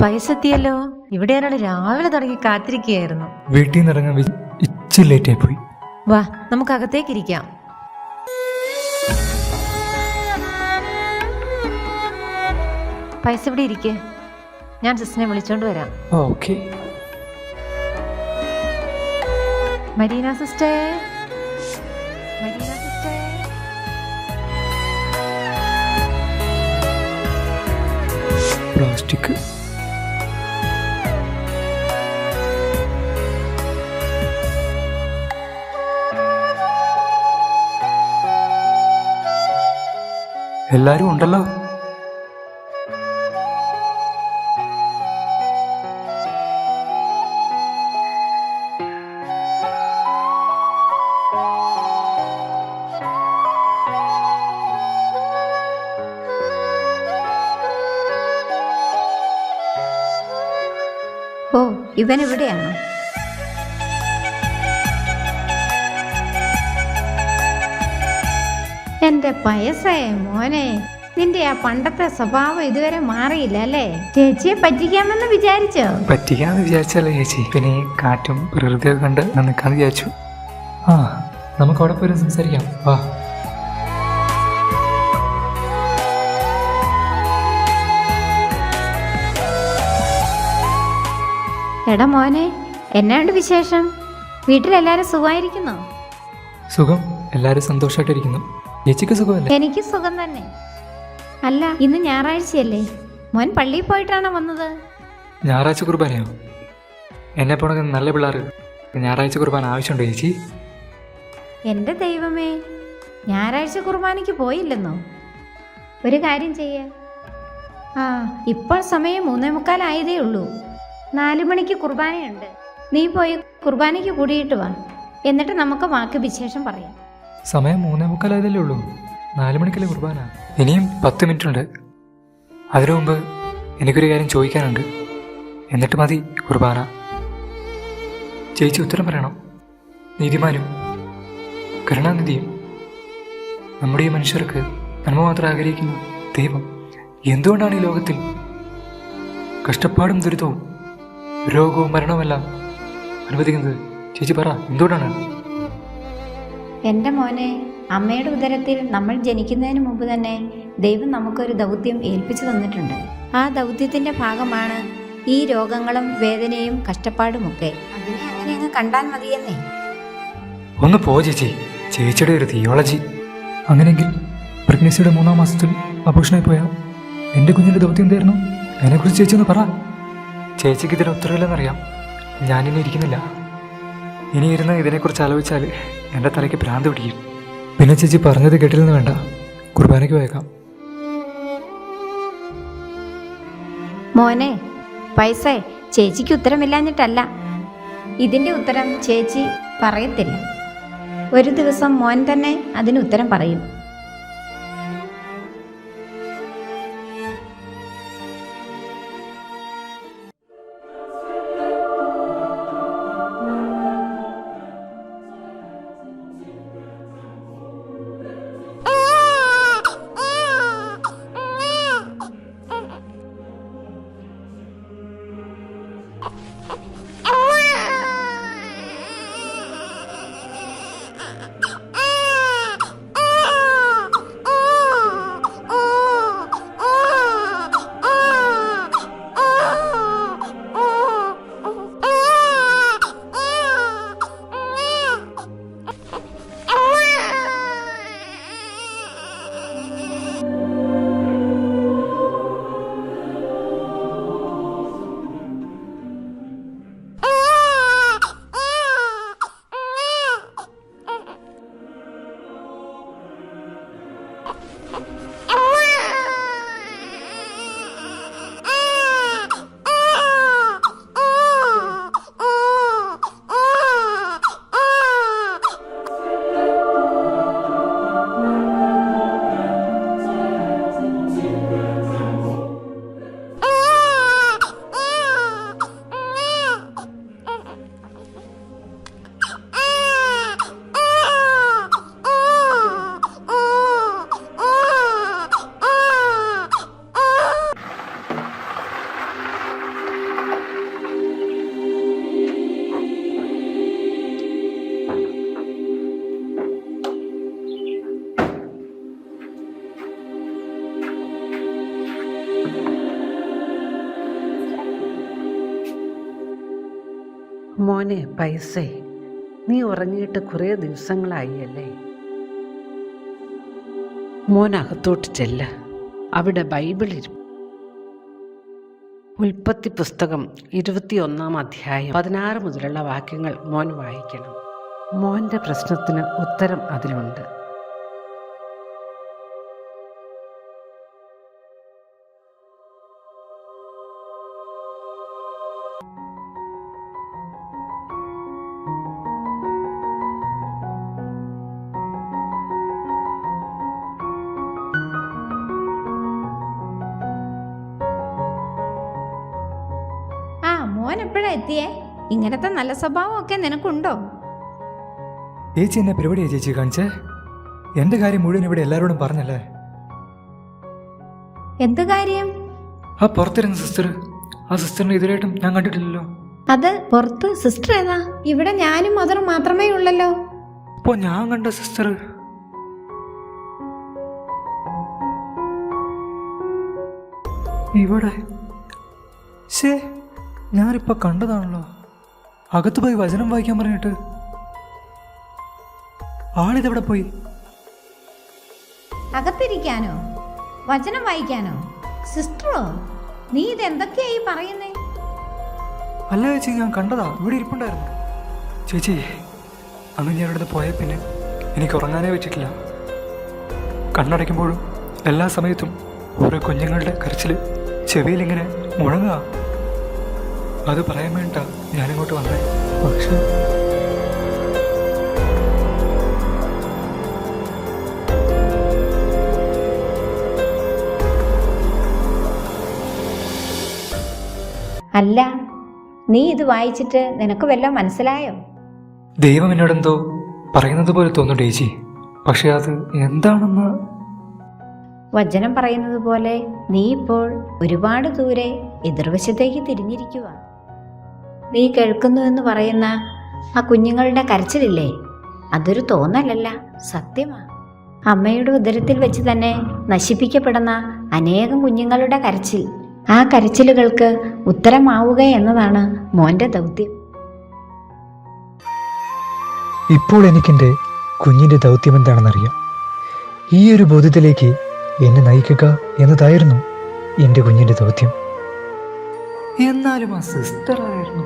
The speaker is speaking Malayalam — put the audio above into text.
പൈസ എത്തിയല്ലോ. ഇവിടെ ഒരാൾ രാവിലെ തുടങ്ങി കാത്തിരിക്കുകയായിരുന്നു. വീട്ടിൽ നിന്ന് ഇറങ്ങാൻ ഇച്ചിരി ലേറ്റായി പോയി. വാ, നമുക്ക് അകത്തേക്ക് ഇരിക്കാം. പൈസ ഇവിടെ ഇരിക്കേ, ഞാൻ സിസ്റ്ററിനെ വിളിച്ചോണ്ട് വരാം. Okay. Marina sister, Marina sister. Plastic. എല്ലാരും ഉണ്ടല്ലോ. ഓ, ഇവൻ എവിടെയാണ്? എന്റെ പയസേ മോനെ, നിന്റെ ആ പണ്ടത്തെ സ്വഭാവം ഇതുവരെ മാറിയില്ല അല്ലേ? ചേച്ചിയെ പറ്റിക്കാമെന്ന് വിചാരിച്ചോ? പറ്റിക്കാന്ന് വിചാരിച്ചല്ലേ ചേച്ചി. പിന്നെ ഈ കാറ്റും പ്രകൃതിയൊക്കെ കണ്ട് ഞാൻ നിൽക്കാന്ന് വിചാരിച്ചു. ആ, നമുക്ക് അവിടെ പോയി സംസാരിക്കാം. വാ. എടാ മോനെ, എന്നാണ്ട് വിശേഷം? വീട്ടിലെല്ലാരും സുഖമായിരിക്കുന്നോ? സുഖം, എല്ലാരും സന്തോഷമായിട്ടിരിക്കുന്നു. ചേച്ചിക്ക് സുഖമല്ലേ? എനിക്ക് സുഖം തന്നെ. അല്ല, ഇന്ന് ഞായറാഴ്ചയല്ലേ? മോൻ പള്ളിയിൽ പോയിട്ടാണോ വന്നത്? ഞായറാഴ്ച കുർബാനയോ? എന്നെ പോണ നല്ല പിള്ളേർ ഞായറാഴ്ച കുർബാന ആവശ്യമുണ്ടോ ചേച്ചി? എൻ്റെ ദൈവമേ, ഞായറാഴ്ച കുർബാനയ്ക്ക് പോയില്ലെന്നോ? ഒരു കാര്യം ചെയ്യ. ഇപ്പോൾ സമയം 3:45 ഉള്ളൂ. 4 മണിക്ക് കുർബാനയുണ്ട്. നീ പോയി കുർബാനയ്ക്ക് കൂടിയിട്ട് വാ. എന്നിട്ട് നമുക്ക് ബാക്കി വിശേഷം പറയാം. സമയം 3:45 ഉള്ളൂ. 4 മണിക്കല്ലേ കുർബാന? ഇനിയും 10 മിനിറ്റ് ഉണ്ട്. അതിനു മുമ്പ് എനിക്കൊരു കാര്യം ചോദിക്കാനുണ്ട്. എന്നിട്ട് മതി കുർബാന. ചേച്ചി ഉത്തരം പറയണം. നീതിമാനും കരുണാനിധിയും നമ്മുടെ ഈ മനുഷ്യർക്ക് നന്മ മാത്രം ആഗ്രഹിക്കുന്ന ദൈവം എന്തുകൊണ്ടാണ് ഈ ലോകത്തിൽ കഷ്ടപ്പാടും ദുരിതവും രോഗവും മരണവുമെല്ലാം അനുവദിക്കുന്നത്? ചേച്ചി പറ, എന്തുകൊണ്ടാണ്? എൻ്റെ മോനെ, അമ്മയുടെ ഉദരത്തിൽ നമ്മൾ ജനിക്കുന്നതിന് മുമ്പ് തന്നെ ദൈവം നമുക്കൊരു ദൗത്യം ഏൽപ്പിച്ചു തന്നിട്ടുണ്ട്. ആ ദൗത്യത്തിൻ്റെ ഭാഗമാണ് ഈ രോഗങ്ങളും വേദനയും കഷ്ടപ്പാടുമൊക്കെ. അതിനെ അങ്ങനെ അങ്ങ് കണ്ടാൽ മതിയെന്നേ. ഒന്ന് പോ ചേച്ചി. ചേച്ചിയുടെ ഒരു തിയോളജി. അങ്ങനെയെങ്കിൽ പ്രഗ്നൻസിയുടെ 3-ാം മാസത്തിൽ അബോഷനായി പോയ എൻ്റെ കുഞ്ഞിൻ്റെ ദൗത്യം എന്തായിരുന്നു? അതിനെക്കുറിച്ച് ചേച്ചി ഒന്ന് പറ. ചേച്ചിക്ക് ഇതിന് ഉത്തരവില്ലെന്നറിയാം. ഞാനിനി ഇരിക്കുന്നില്ല. ഇനി ഇരുന്ന് ഇതിനെക്കുറിച്ച് ആലോചിച്ചാൽ എൻ്റെ തലയ്ക്ക് ഭ്രാന്ത് പിടിക്കും. പിന്നെ ചേച്ചി പറഞ്ഞത് കേട്ടില്ലെന്ന് വേണ്ട. കുർബാനയ്ക്ക് പോയേക്കാം. മോനെ പൈസ, ചേച്ചിക്ക് ഉത്തരമില്ലാഞ്ഞിട്ടല്ല. ഇതിൻ്റെ ഉത്തരം ചേച്ചി പറയത്തില്ല. ഒരു ദിവസം മോൻ തന്നെ അതിന് ഉത്തരം പറയും. മോനെ പൈസേ, നീ ഉറങ്ങിയിട്ട് കുറേ ദിവസങ്ങളായി അല്ലേ? മോൻ അകത്തോട്ട് ചെല്ല, അവിടെ ബൈബിളിൽ ഉൽപ്പത്തി പുസ്തകം 21 അധ്യായം 16 മുതലുള്ള വാക്യങ്ങൾ മോൻ വായിക്കണം. മോൻ്റെ പ്രശ്നത്തിന് ഉത്തരം അതിലുണ്ട്. മോൻ എപ്പോഴാ എത്തിയേ? ഇങ്ങനത്തെ നല്ല സ്വഭാവമൊക്കെ നിനക്കുണ്ടോ? ചേച്ചി എന്നെ പരിപാടിയാ ചേച്ചി കാണിച്ചേ. എൻ്റെ കാര്യം മുഴുവൻ ഇവിടെ എല്ലാവരോടും പറഞ്ഞല്ലേ? എന്ത് കാര്യം? ആ പുറത്തിരുന്ന സിസ്റ്റർ, ആ സിസ്റ്ററിനെ ഇതുവരെയായിട്ടും ഞാൻ കണ്ടിട്ടില്ലല്ലോ. അത് പുറത്ത് സിസ്റ്റർ ഏതാ? ഇവിടെ ഞാനും മദറും മാത്രമേ ഉള്ളല്ലോ. അപ്പോ ഞാൻ കണ്ട സിസ്റ്റർ ഇവിടെ? ശേ, ഞാനിപ്പോ കണ്ടതാണല്ലോ. അകത്ത് പോയി വചനം വായിക്കാൻ പറഞ്ഞിട്ട് ആളിതെവിടെ പോയി? അകത്തിരിക്കാനോ വചനം വായിക്കാനോ? സിസ്റ്ററോ? നീ ഇതെന്തൊക്കെയായി പറയുന്നേ? അല്ല ചേച്ചി, ഞാൻ കണ്ടതാ, ഇവിടെ ഇരിപ്പുണ്ടായിരുന്നു. ചേച്ചി, അന്ന് ഞാൻ ഇവിടുന്ന് പോയ പിന്നെ എനിക്ക് ഉറങ്ങാനേ പറ്റിയിട്ടില്ല. കണ്ണടയ്ക്കുമ്പോഴും എല്ലാ സമയത്തും ഓരോ കുഞ്ഞുങ്ങളുടെ കരച്ചിൽ ചെവിയിലിങ്ങനെ മുഴങ്ങുക. അത് പറയാൻ വേണ്ട ഞാനിങ്ങോട്ട് വന്നേ. പക്ഷേ അല്ല, നീ ഇത് വായിച്ചിട്ട് നിനക്ക് വല്ലതും മനസ്സിലായോ? ദൈവം എന്നോടെന്തോ പറയുന്നത് പോലെ തോന്നുന്നു ചേച്ചി. പക്ഷെ അത് എന്താണെന്ന്... വചനം പറയുന്നത് പോലെ നീ ഇപ്പോൾ ഒരുപാട് ദൂരെ എതിർവശത്തേക്ക് തിരിഞ്ഞിരിക്കുക. നീ കേൾക്കുന്നു എന്ന് പറയുന്ന ആ കുഞ്ഞുങ്ങളുടെ കരച്ചിലില്ലേ, അതൊരു തോന്നലല്ല, സത്യമാ. അമ്മയുടെ ഉദരത്തിൽ വെച്ച് തന്നെ നശിപ്പിക്കപ്പെടുന്ന അനേകം കുഞ്ഞുങ്ങളുടെ കരച്ചിൽ, ആ കരച്ചിലുകൾക്ക് ഉത്തരമാവുക എന്നതാണ് മോന്റെ ദൗത്യം. ഇപ്പോൾ എനിക്കെൻ്റെ കുഞ്ഞിൻ്റെ ദൗത്യം എന്താണെന്നറിയാം. ഈ ഒരു ബോധ്യത്തിലേക്ക് എന്നെ നയിക്കുക എന്നതായിരുന്നു എൻ്റെ കുഞ്ഞിൻ്റെ ദൗത്യം. എന്നാലും ആ സിസ്റ്റർ ആയിരുന്നു